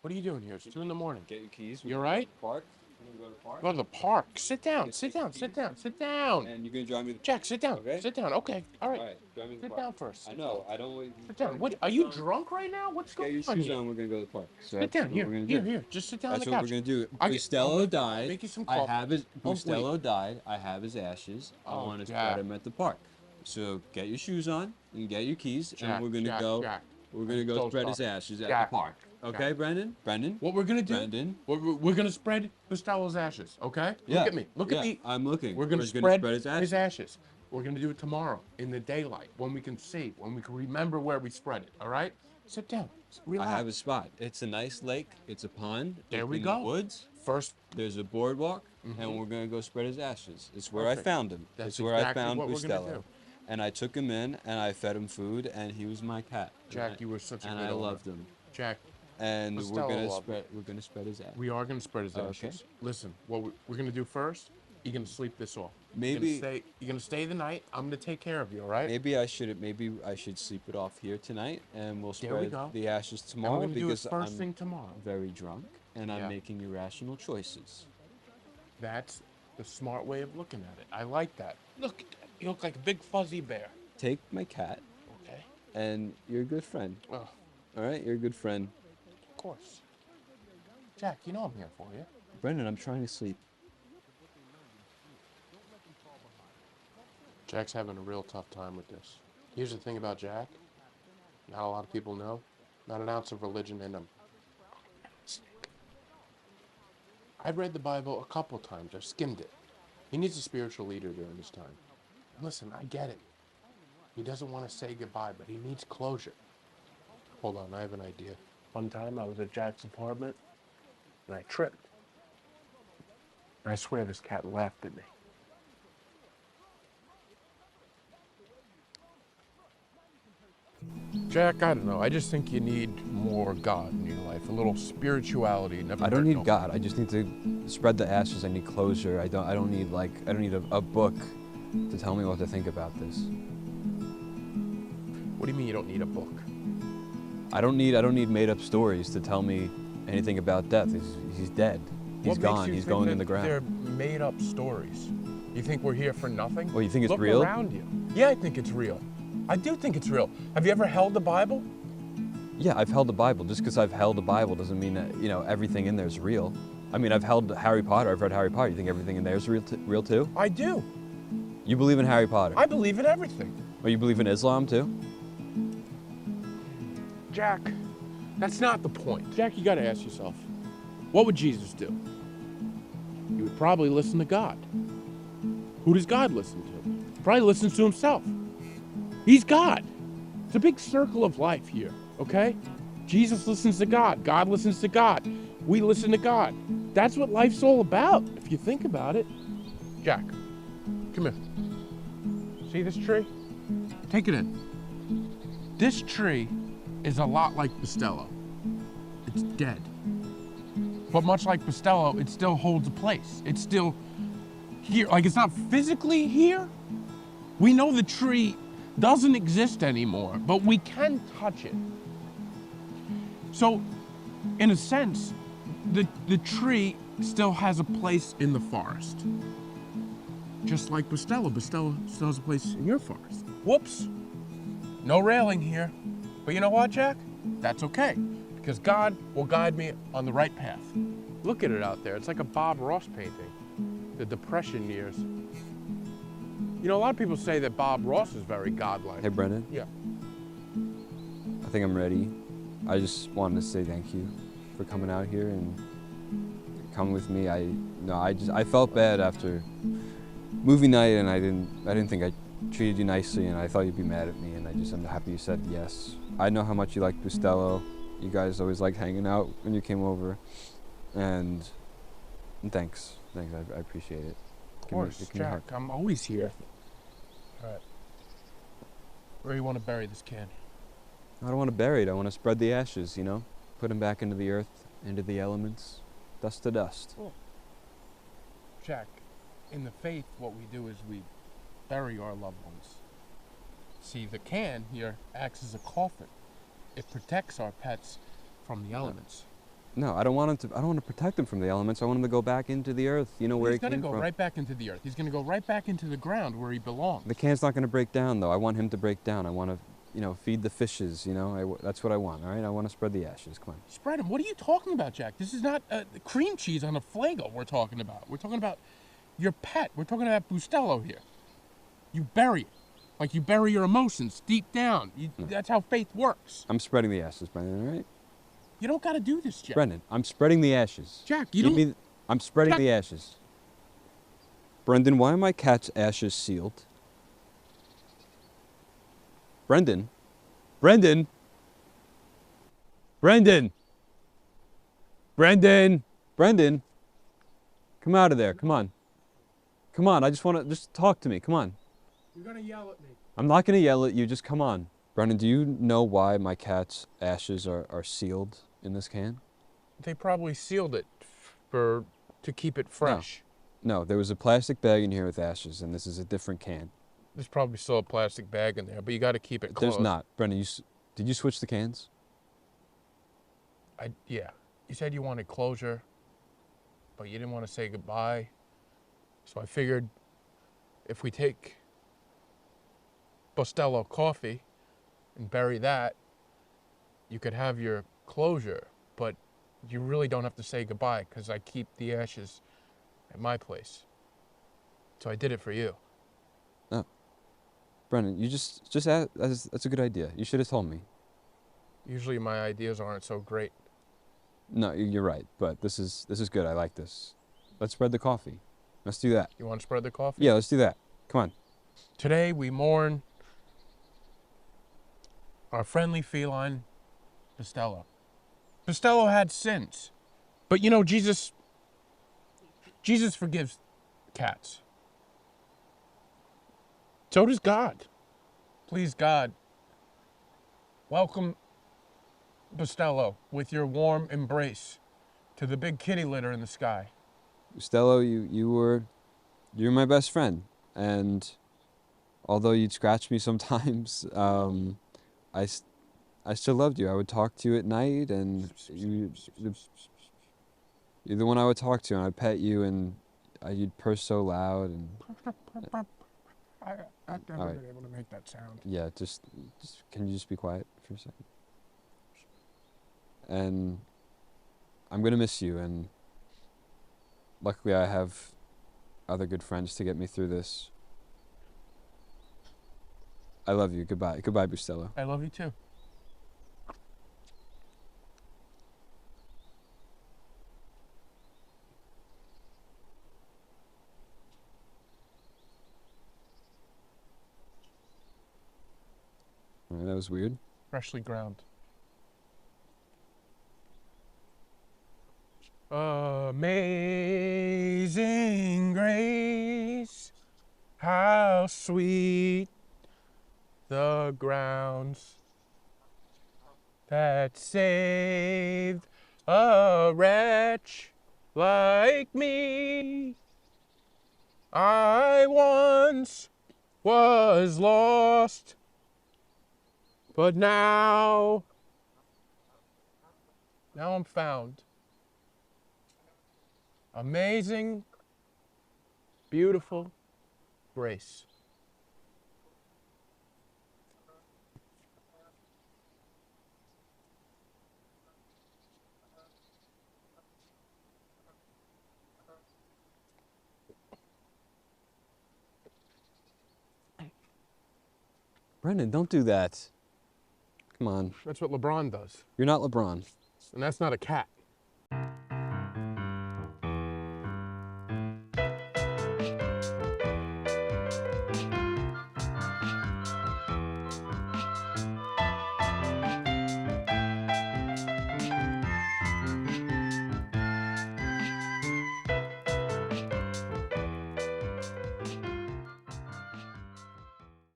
What are you doing here? It's 2 in the morning. Get your keys. You all right? Park. We're gonna go to the park. Go to the park. Sit down. Sit down. Sit down. Sit down. And you're gonna drive me to the Jack, sit down. okay? Sit down. Okay. All right. All right, drive me to the Sit park. down first. I know. I don't want Sit down. What? Are you drunk right now? What's Get going your on shoes here? on. We're gonna go to the park. So Sit that's down. what we're gonna Here. do. Here. Just sit down That's on the what couch. we're gonna do. I'll Bustello died. Make you some I coffee. have his Don't bleed. Bustello died. I have his ashes. I Oh, want to Jack. spread him at the park. So get your shoes on and get your keys, Jack, and we're gonna Jack, go. Jack. We're gonna I'm go so spread his sorry. ashes at Jack, the park. Okay, Jack. Brandon? Brandon? What we're gonna do? Brandon? We're gonna spread Costello's ashes. Okay? Yeah. Look at me. Look yeah, at me. I'm looking. We're gonna spread spread his ashes. his ashes. We're gonna do it tomorrow in the daylight when we can see, when we can remember where we spread it. All right? Sit down. Relax. I have a spot. It's a nice lake. It's a pond. There it's we in go. The woods. First, There's a boardwalk, and we're gonna go spread his ashes. It's where Perfect. I found him. That's it's where I exactly found what we're gonna Bustello. do. And I took him in, and I fed him food, and he was my cat. Jack, you were such a and good I owner. loved him. Jack, And Costello loved we're gonna spread his ashes. we are gonna spread his Okay. ashes. Listen, what we're gonna do first? You're gonna sleep this off. Maybe- you're gonna stay the night. I'm gonna take care of you. All right? Maybe I should sleep it off here tonight, and we'll There we spread go. the ashes And we're tomorrow gonna do it because first I'm thing tomorrow. very drunk and I'm Yeah. making irrational choices. That's the smart way of looking at it. I like that. Look, you look like a big fuzzy bear. Take my cat, Okay. and you're a good friend. Oh, All right, you're a good friend. of course. Jack, you know I'm here for you. Brendan, I'm trying to sleep. Jack's having a real tough time with this. Here's the thing about Jack. Not a lot of people know. Not an ounce of religion in him. I've read the Bible a couple times. I've skimmed it. He needs a spiritual leader during this time. And listen, I get it. He doesn't want to say goodbye, but he needs closure. Hold on, I have an idea. One time I was at Jack's apartment, and I tripped. And I swear this cat laughed at me. Jack, I don't know. I just think you need more God in your life, a little spirituality. Never I don't hurt need no- God. I just need to spread the ashes. I need closure. I don't need a book to tell me what to think about this. What do you mean you don't need a book? I don't need made up stories to tell me anything about death. He's dead. He's What makes gone. you He's think going that in the ground. They're made up stories. You think we're here for nothing? Well, you think it's Look real? around you. Yeah, I think it's real. I do think it's real. Have you ever held the Bible? Yeah, I've held the Bible. Just because I've held the Bible doesn't mean that, everything in there is real. I mean, I've held Harry Potter. I've read Harry Potter. You think everything in there is real too? I do. You believe in Harry Potter? I believe in everything. Or you believe in Islam too? Jack, that's not the point. Jack, you gotta ask yourself, what would Jesus do? He would probably listen to God. Who does God listen to? Probably listens to himself. He's God. It's a big circle of life here, okay? Jesus listens to God. God listens to God. We listen to God. That's what life's all about, if you think about it. Jack, come here. See this tree? Take it in. This tree is a lot like Bustello. It's dead. But much like Bustello, it still holds a place. It's still here. Like, it's not physically here. We know the tree doesn't exist anymore, but we can touch it. So, in a sense, the tree still has a place in the forest. Just like Bustello. Bustello still has a place in your forest. Whoops. No railing here. But you know what, Jack? That's okay, because God will guide me on the right path. Look at it out there. It's like a Bob Ross painting. The Depression years. You know, a lot of people say that Bob Ross is very godlike. Hey, Brendan. Yeah. I think I'm ready. I just wanted to say thank you for coming out here and coming with me. I felt bad after movie night, and I didn't think I treated you nicely, and I thought you'd be mad at me, and I'm happy you said yes. I know how much you like Bustello. You guys always liked hanging out when you came over, and thanks. I appreciate it. Of course, Give me a hug. Jack. I'm always here. All right. Where do you want to bury this can? I don't want to bury it. I want to spread the ashes, put them back into the earth, into the elements, dust to dust. Jack, in the faith, what we do is we bury our loved ones. See, the can here acts as a coffin. It protects our pets from the elements. No, I don't want him to. I don't want to protect him from the elements. I want him to go back into the earth. You know where He's he came gonna go from. right back into the earth. He's gonna go right back into the ground where he belongs. The can's not going to break down, though. I want him to break down. I want to, feed the fishes. That's what I want. All right. I want to spread the ashes. Come on. Spread him. What are you talking about, Jack? This is not cream cheese on a Flago we're talking about. We're talking about your pet. We're talking about Bustelo here. You bury it. Like you bury your emotions deep down. That's how faith works. I'm spreading the ashes, Brendan. All right. You don't got to do this, Jack. Brendan, I'm spreading the ashes. Jack, you don't. I'm spreading Jack. the ashes. Brendan, why are my cat's ashes sealed? Brendan. Brendan. Brendan. Brendan. Brendan. Come out of there. Come on. Come on. I just want to just talk to me. Come on. You're gonna yell at me. I'm not going to yell at you. Just come on. Brendan, do you know why my cat's ashes are sealed in this can? They probably sealed it to keep it fresh. No, there was a plastic bag in here with ashes, and this is a different can. There's probably still a plastic bag in there, but you got to keep it closed. There's not. Brendan, did you switch the cans? Yeah. You said you wanted closure, but you didn't want to say goodbye. So I figured if we take Bustelo coffee and bury that, you could have your closure, but you really don't have to say goodbye because I keep the ashes at my place. So I did it for you. No. Brendan, you just ask, that's a good idea. You should have told me. Usually my ideas aren't so great. No, you're right, but this is good. I like this. Let's spread the coffee. Let's do that. You want to spread the coffee? Yeah, let's do that. Come on. Today we mourn our friendly feline, Bustelo. Bustelo had sins, but Jesus forgives cats. So does God. Please, God, welcome Bustelo with your warm embrace to the big kitty litter in the sky. Stella, you're my best friend, and although you'd scratch me sometimes, I still loved you. I would talk to you at night, and you're the one I would talk to, and I'd pet you, and you'd purr so loud, and I've never All right. been able to make that sound. yeah, just can you just be quiet for a second? And I'm gonna miss you, and luckily I have other good friends to get me through this. I love you. Goodbye. Goodbye, Bustelo. I love you too. All right, that was weird. Freshly ground. Amazing grace, how sweet the grounds that saved a wretch like me. I once was lost, but now I'm found. Amazing, beautiful grace. Brendan, don't do that. Come on. That's what LeBron does. You're not LeBron. And that's not a cat.